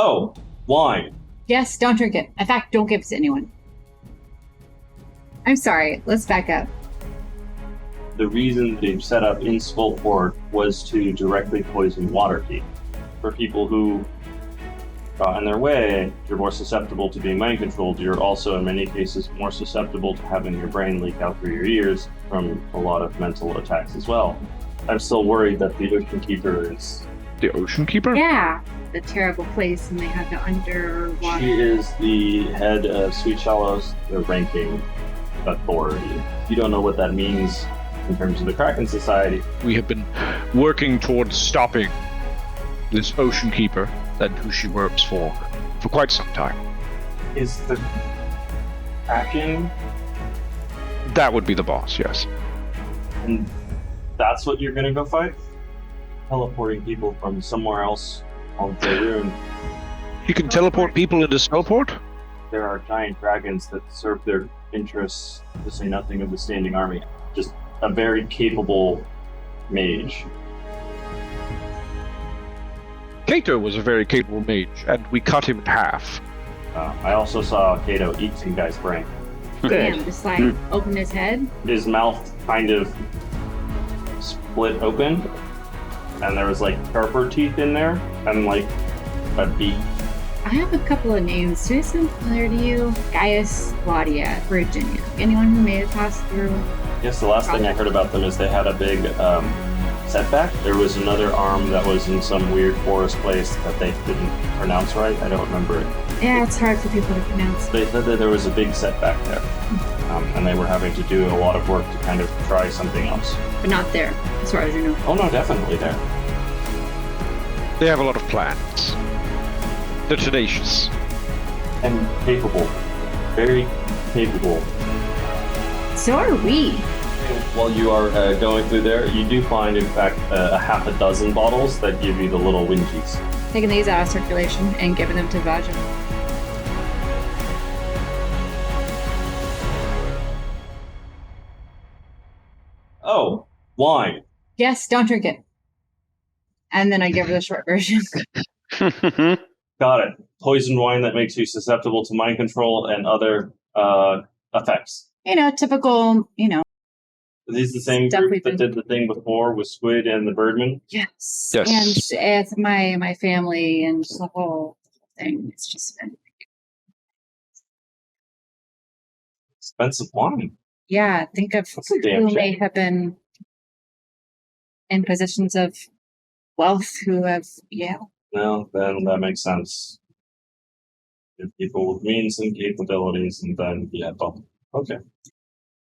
Oh, wine. Yes, don't drink it. In fact, don't give it to anyone. I'm sorry, let's back up. The reason they set up in Skullport was to directly poison Waterdeep. For people who got in their way, you're more susceptible to being mind controlled. You're also, in many cases, more susceptible to having your brain leak out through your ears from a lot of mental attacks as well. I'm still worried that the Ocean Keeper is... The Ocean Keeper? Yeah, the terrible place, and they have the underwater... She is the head of Sweet Shallows, the ranking authority. You don't know what that means in terms of the Kraken Society. We have been working towards stopping this Ocean Keeper and who she works for quite some time. Is the Kraken... That would be the boss, yes. And that's what you're gonna go fight? Teleporting people from somewhere else on Faerun. You can teleport people into Skullport? There are giant dragons that serve their interests, to say nothing of the standing army. Just a very capable mage. Kato was a very capable mage, and we cut him in half. I also saw Kato eat some guy's brain. Damn, just like open his head. His mouth kind of split open, and there was like sharper teeth in there, and like a beak. I have a couple of names. Do they sound familiar to you? Gaius, Claudia, Virginia. Anyone who made it past through? Yes, the last thing I heard about them is they had a big setback. There was another arm that was in some weird forest place that they didn't pronounce right. I don't remember it. Yeah, it's hard for people to pronounce. They said that there was a big setback there, and they were having to do a lot of work to kind of try something else. But not there, as far as you know. Oh no, definitely there. They have a lot of plans. They're tenacious. And capable. Very capable. So are we. While you are going through there, you do find, in fact, a half a dozen bottles that give you the little wingies. Taking these out of circulation and giving them to Vajra. Oh, wine. Yes, don't drink it. And then I give her the short version. Got it. Poisoned wine that makes you susceptible to mind control and other effects. Typical, Are these the same group that did the thing before with Squid and the Birdman? Yes. Yes. And it's my family and the whole thing. It's just been... Expensive wine. Yeah, think of That's a damn who may shame. have been in positions of wealth who have, No, then that makes sense. If people with means and capabilities, and then, okay.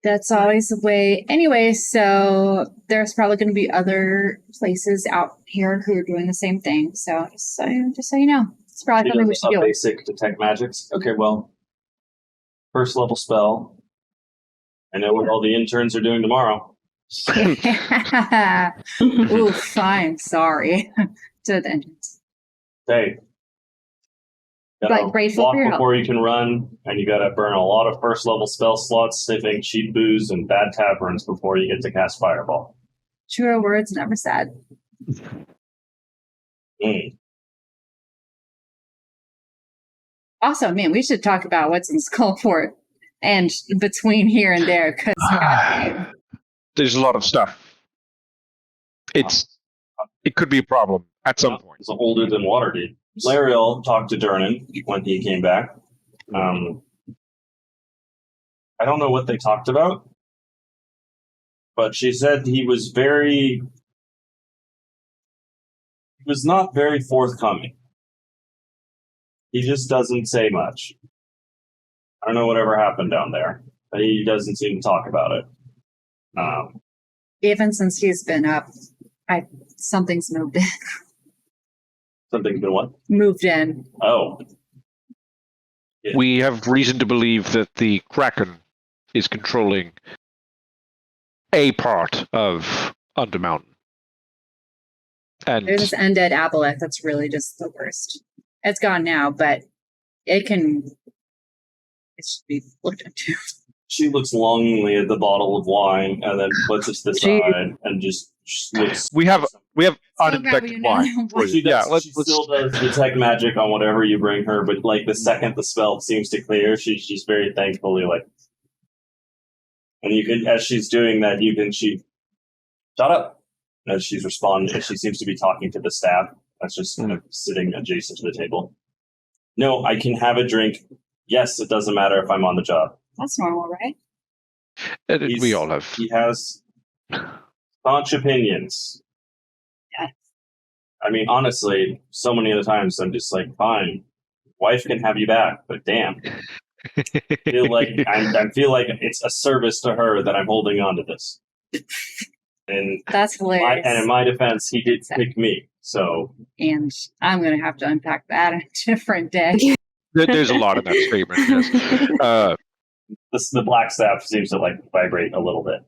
That's always the way. Anyway, so there's probably going to be other places out here who are doing the same thing. So just so you know, it's probably something we should do. Basic detect magics. Okay, well, first level spell. I know what all the interns are doing tomorrow. Oof, I'm sorry to the engines. Hey. Like grateful walk for your help. before you can run, and you gotta burn a lot of first level spell slots, sniffing cheap booze and bad taverns before you get to cast Fireball. Truer words never said. Also, man, we should talk about what's in Skullport and between here and there, because there's a lot of stuff. It could be a problem at some point. It's older than Waterdeep. Lariel talked to Durnan when he came back. I don't know what they talked about, but she said he was not very forthcoming. He just doesn't say much. I don't know whatever happened down there, but he doesn't seem to talk about it. Even since he's been up, something's moved in. Something's been what? Moved in. Oh. Yeah. We have reason to believe that the Kraken is controlling a part of Undermountain. And there's this undead aboleth that's really just the worst. It's gone now, but it should be looked into. She looks longingly at the bottle of wine and then puts it to the side and just looks. We have Still uninfected wine. grabbing She does, Yeah, she still does detect magic on whatever you bring her, but like the second the spell seems to clear, she's very thankfully like. And you can, as she's doing that, she shut up. As she's responding, as she seems to be talking to the staff that's just kind of sitting adjacent to the table. No, I can have a drink. Yes, it doesn't matter if I'm on the job. That's normal, right? we all have. He has staunch opinions. Yeah. I mean, honestly, so many of the times I'm just like, fine, wife can have you back, but damn. I feel like it's a service to her that I'm holding on to this. And that's hilarious. And in my defense, he did pick me. So, and I'm going to have to unpack that a different day. There's a lot in that statement. Yes. The Blackstaff seems to like vibrate a little bit.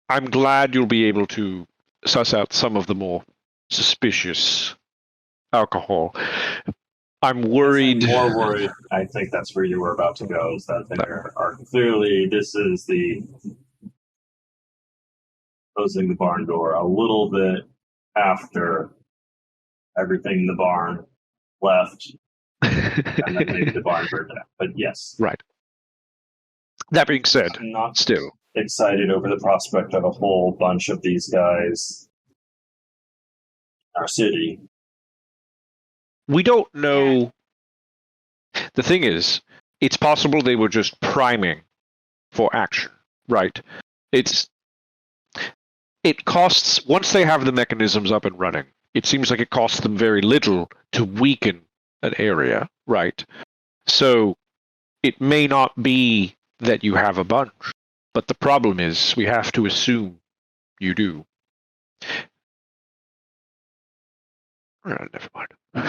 I'm glad you'll be able to suss out some of the more suspicious alcohol. I'm worried. I'm more worried. I think that's where you were about to go. Is that there are clearly this is the closing the barn door a little bit after everything in the barn left, and then maybe the barn burned down. But yes, right. That being said, I'm not still excited over the prospect of a whole bunch of these guys in our city. We don't know. The thing is, it's possible they were just priming for action, right? It costs, once they have the mechanisms up and running, it seems like it costs them very little to weaken an area, right? So it may not be that you have a bunch, but the problem is we have to assume you do. Never mind. I'll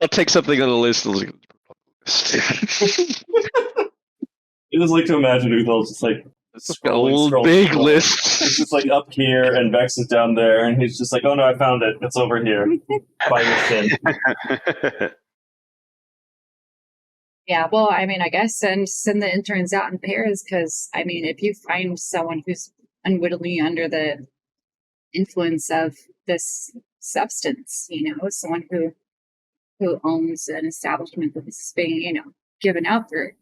take something on the list. I just like to imagine Uthal's just like scrolling big list. It's just like up here, and Vex is down there, and he's just like, "Oh no, I found it. It's over here by your shin." Yeah, well, I mean, I guess send the interns out in pairs because, I mean, if you find someone who's unwittingly under the influence of this substance, someone who owns an establishment that this is being, given out through,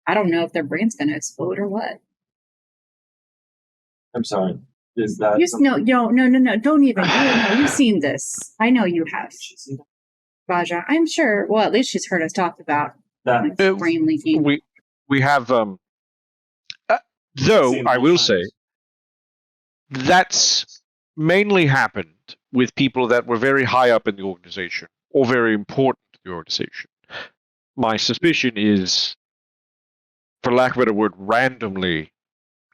I don't know if their brain's going to explode or what. I'm sorry. Is that no, don't even. You've seen this. I know you have. Vajra, I'm sure. Well, at least she's heard us talk about that brain leaking. We have though I will say that's mainly happened with people that were very high up in the organization or very important to the organization. My suspicion is, for lack of a better word, randomly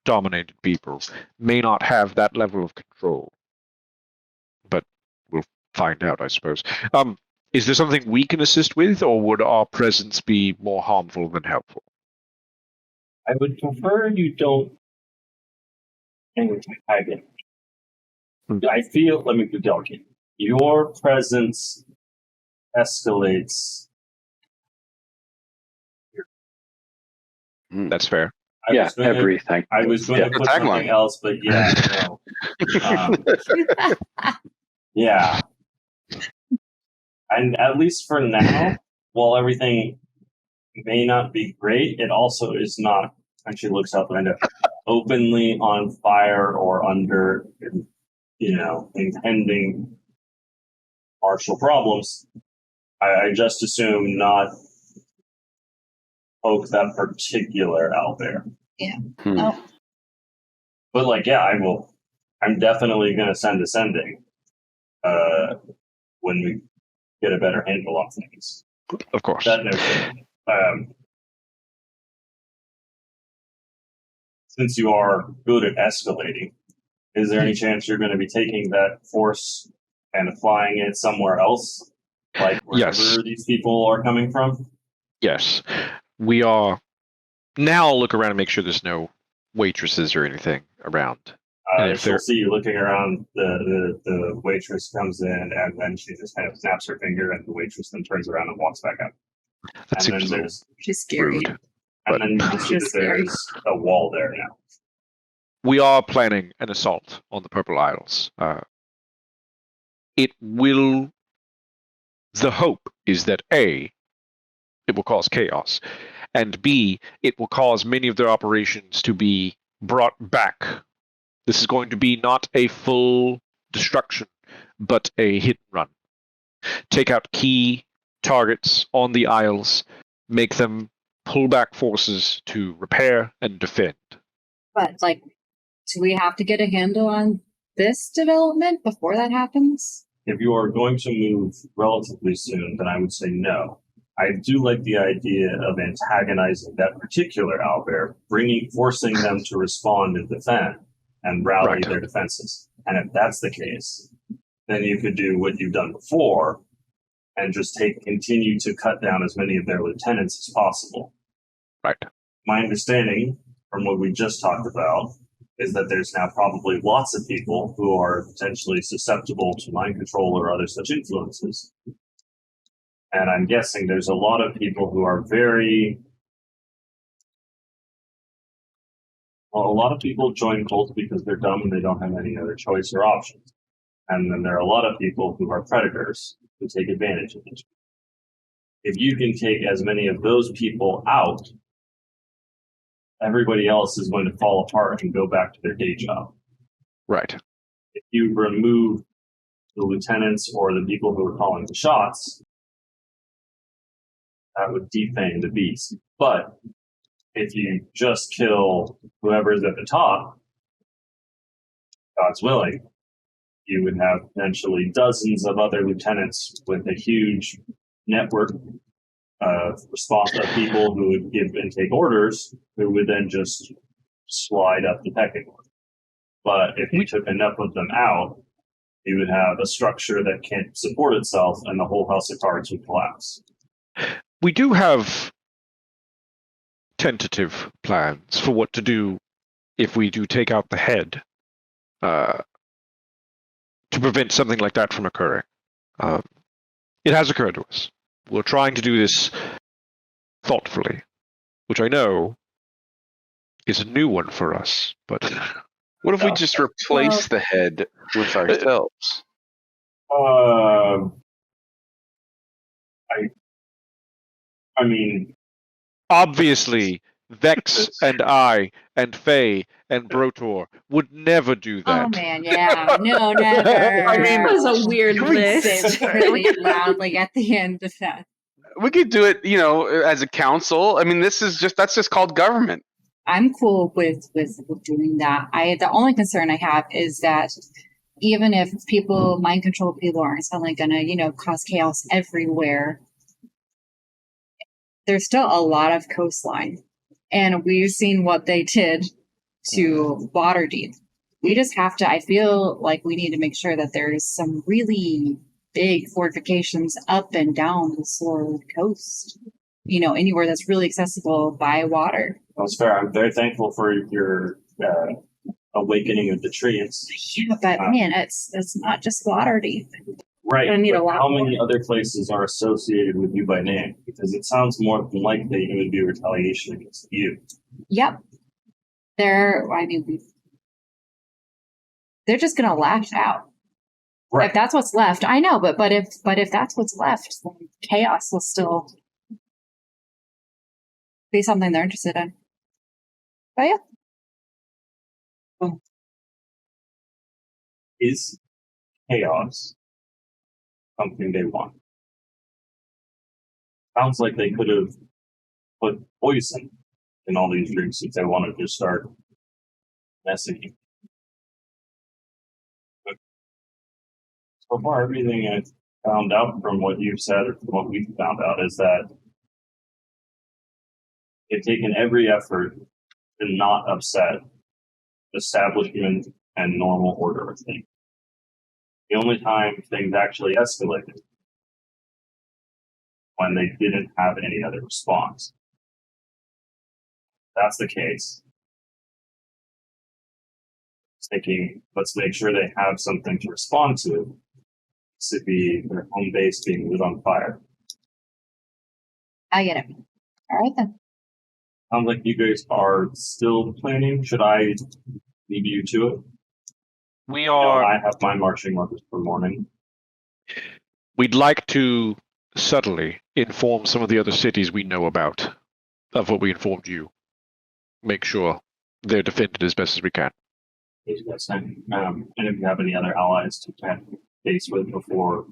dominated people may not have that level of control. But we'll find out, I suppose. Is there something we can assist with, or would our presence be more harmful than helpful? I would prefer you don't tag it. I feel, let me be delicate. Your presence escalates. That's fair. Everything. I was going to put something else, but no. Yeah. And at least for now, while everything may not be great, it also is not, and she looks out the window, openly on fire or under, impending martial problems. I just assume not poke that particular out there. Yeah. Oh. But I will. I'm definitely going to send a sending when we get a better handle on things. Of course. That notion. Since you are good at escalating, is there any chance you're going to be taking that force and applying it somewhere else? Like wherever these people are coming from? Yes. We are. Now I'll look around and make sure there's no waitresses or anything around. She'll see you looking around. The waitress comes in, and then she just kind of snaps her finger, and the waitress then turns around and walks back out. That And then seems there's She's scary. rude. and But- then you can see that Just scary. there's a wall there now. We are planning an assault on the Purple Isles. It will. The hope is that A, it will cause chaos, and B, it will cause many of their operations to be brought back. This is going to be not a full destruction, but a hit and run. Take out key targets on the Isles, make them pull back forces to repair and defend. But, like, do we have to get a handle on this development before that happens? If you are going to move relatively soon, then I would say no. I do like the idea of antagonizing that particular owlbear, forcing them to respond and defend and rally Right. their defenses. And if that's the case, then you could do what you've done before and just continue to cut down as many of their lieutenants as possible. Right. My understanding from what we just talked about is that there's now probably lots of people who are potentially susceptible to mind control or other such influences. And I'm guessing there's a lot of people who are a lot of people join cults because they're dumb and they don't have any other choice or options. And then there are a lot of people who are predators who take advantage of it. If you can take as many of those people out, everybody else is going to fall apart and go back to their day job. Right. If you remove the lieutenants or the people who are calling the shots, that would defang the beast. But if you just kill whoever's at the top, God's willing, you would have potentially dozens of other lieutenants with a huge network of people who would give and take orders, who would then just slide up the pecking order. But if you took enough of them out, you would have a structure that can't support itself, and the whole house of cards would collapse. We do have tentative plans for what to do if we do take out the head to prevent something like that from occurring. It has occurred to us. We're trying to do this thoughtfully, which I know is a new one for us, but what if we just replace the head with ourselves? I mean, obviously, Vex and I and Faye and Brottor would never do that. Oh man, yeah, no, never. I mean, That was a weird list. Say really loudly at the end of that. We could do it, as a council. I mean, that's just called government. I'm cool with doing that. The only concern I have is that even if mind control people aren't suddenly gonna, cause chaos everywhere, there's still a lot of coastline. And we've seen what they did to Waterdeep. We just have to, I feel like we need to make sure that there's some really big fortifications up and down the Sword Coast. Anywhere that's really accessible by water. That's fair. I'm very thankful for your awakening of the trees. Yeah, but man, it's not just Waterdeep. Right. Gonna need a lot how more. many other places are associated with you by name? Because it sounds more than likely it would be retaliation against you. Yep. They're just gonna lash out. Right. If that's what's left, I know, but if that's what's left, then chaos will still be something they're interested in. But yeah. Is chaos something they want? Sounds like they could have put poison in all these drinks if they wanted to start messing. But so far, everything I've found out from what you've said or from what we've found out is that they've taken every effort to not upset establishment and normal order of things. The only time things actually escalated when they didn't have any other response. If that's the case. thinking, let's make sure they have something to respond to. To be their home base being lit on fire. I get it. All right then. Sounds like you guys are still planning. Should I leave you to it? We You know, are. I have my marching orders for morning. We'd like to subtly inform some of the other cities we know about of what we informed you. Make sure they're defended as best as we can. And if you have any other allies to get base with before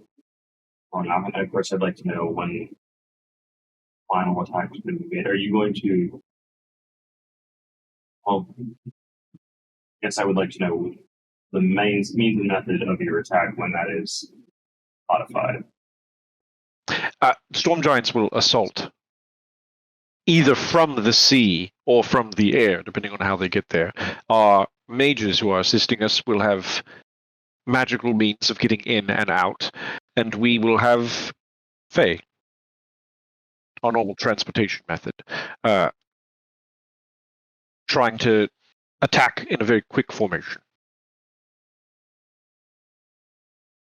now, and of course, I'd like to know when final attack has been made. Are you going to? Well, I guess I would like to know the means and method of your attack when that is modified. Storm giants will assault either from the sea or from the air, depending on how they get there. Our mages who are assisting us will have magical means of getting in and out, and we will have Fae, our normal transportation method, trying to attack in a very quick formation.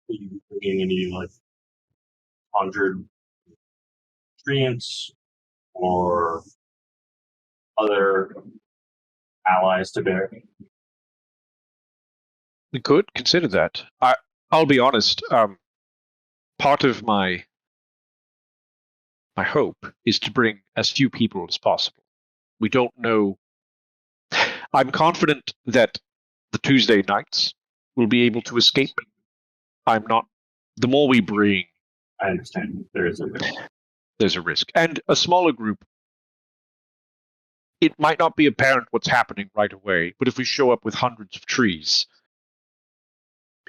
Are you bringing any like conjured treants or other allies to bear? We could consider that. I'll be honest. Part of my hope is to bring as few people as possible. We don't know. I'm confident that the Tuesday nights will be able to escape. I'm not. The more we bring, I understand there is a risk. there's a risk. And a smaller group, it might not be apparent what's happening right away, but if we show up with hundreds of trees,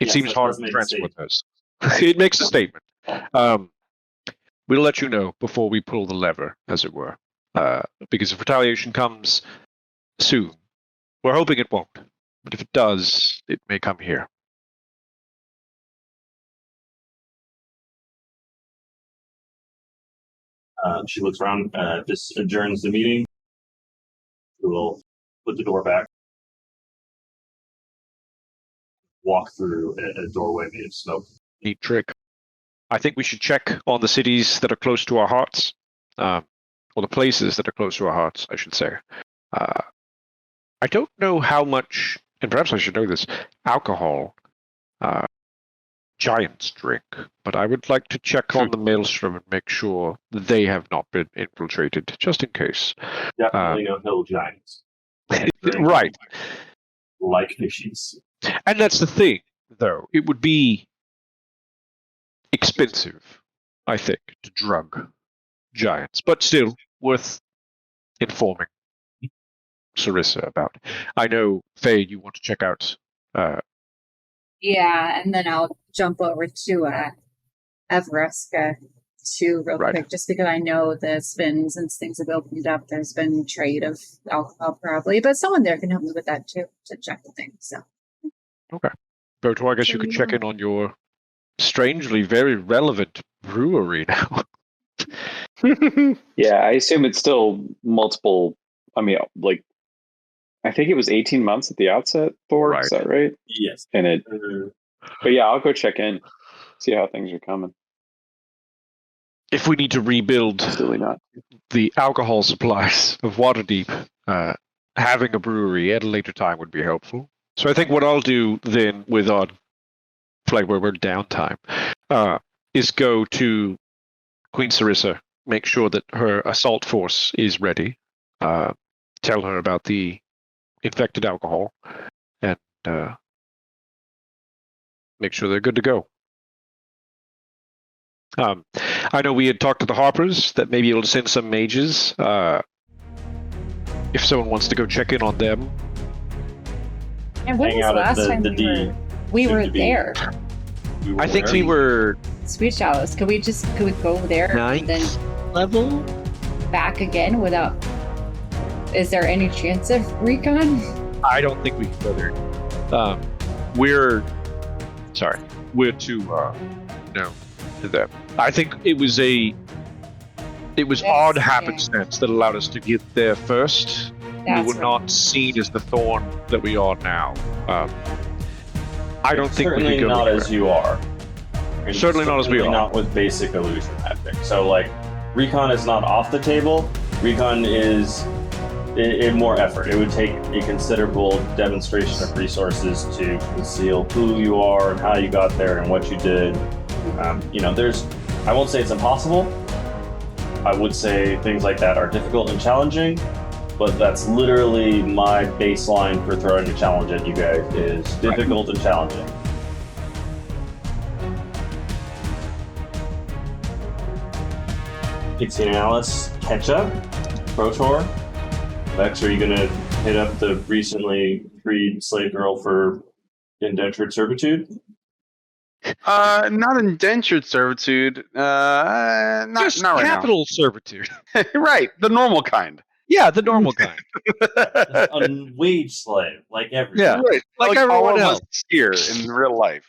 it seems that hard does to make a transport those. It makes a statement. We'll let you know before we pull the lever, as it were. Because if retaliation comes soon, we're hoping it won't. But if it does, it may come here. She looks around, just adjourns the meeting. We will put the door back, walk through a doorway made of smoke. Neat trick. I think we should check on the cities that are close to our hearts, or the places that are close to our hearts, I should say. I don't know how much, and perhaps I should know this, alcohol giants drink, but I would like to check on the Maelstrom and make sure they have not been infiltrated, just in case. Definitely no hill giants. Right. Like fishies. And that's the thing, though. It would be expensive, I think, to drug giants, but still worth informing Sarissa about. I know, Faye, you want to check out. Yeah, and then I'll jump over to Evereska too, real quick, just because I know the Svins, since things have opened up, there's been trade of alcohol probably, but someone there can help me with that too, to check the thing. So. Okay. Brottor, I guess you could check in on your strangely very relevant brewery now. Yeah, I assume it's still multiple. I mean, like, I think it was 18 months at the outset for. Right. Is that right? Yes. And it. But yeah, I'll go check in, see how things are coming. If we need to rebuild Silly not. the alcohol supplies of Waterdeep, having a brewery at a later time would be helpful. So I think what I'll do then with our flag where we're downtime is go to Queen Sarissa, make sure that her assault force is ready, tell her about the infected alcohol, and make sure they're good to go. I know we had talked to the Harpers that maybe it'll send some mages. If someone wants to go check in on them. And when Hang was out the at last time we were there? I think we were Sweet Shallows. Could we go there and then level back again without? Is there any chance of recon? I don't think we can go there. We're too no to them. I think it was odd happenstance that allowed us to get there first. we That's were right. not seen as the thorn that we are now. I don't think we certainly could go not anywhere. as you are. And Certainly not as we certainly are. Not with basic illusion magic. So like, recon is not off the table. Recon is in more effort. It would take a considerable demonstration of resources to conceal who you are and how you got there and what you did. I won't say it's impossible. I would say things like that are difficult and challenging, but that's literally my baseline for throwing a challenge at you guys is difficult and challenging. Pixien and Alice catch up. Brottor, Vex, are you gonna hit up the recently freed slave girl for indentured servitude? Not indentured servitude. Not Just not right capital servitude. now. Right, the normal kind. Yeah, the normal kind. A wage slave, like everyone. Yeah. Right, Like all everyone of else. us here in real life.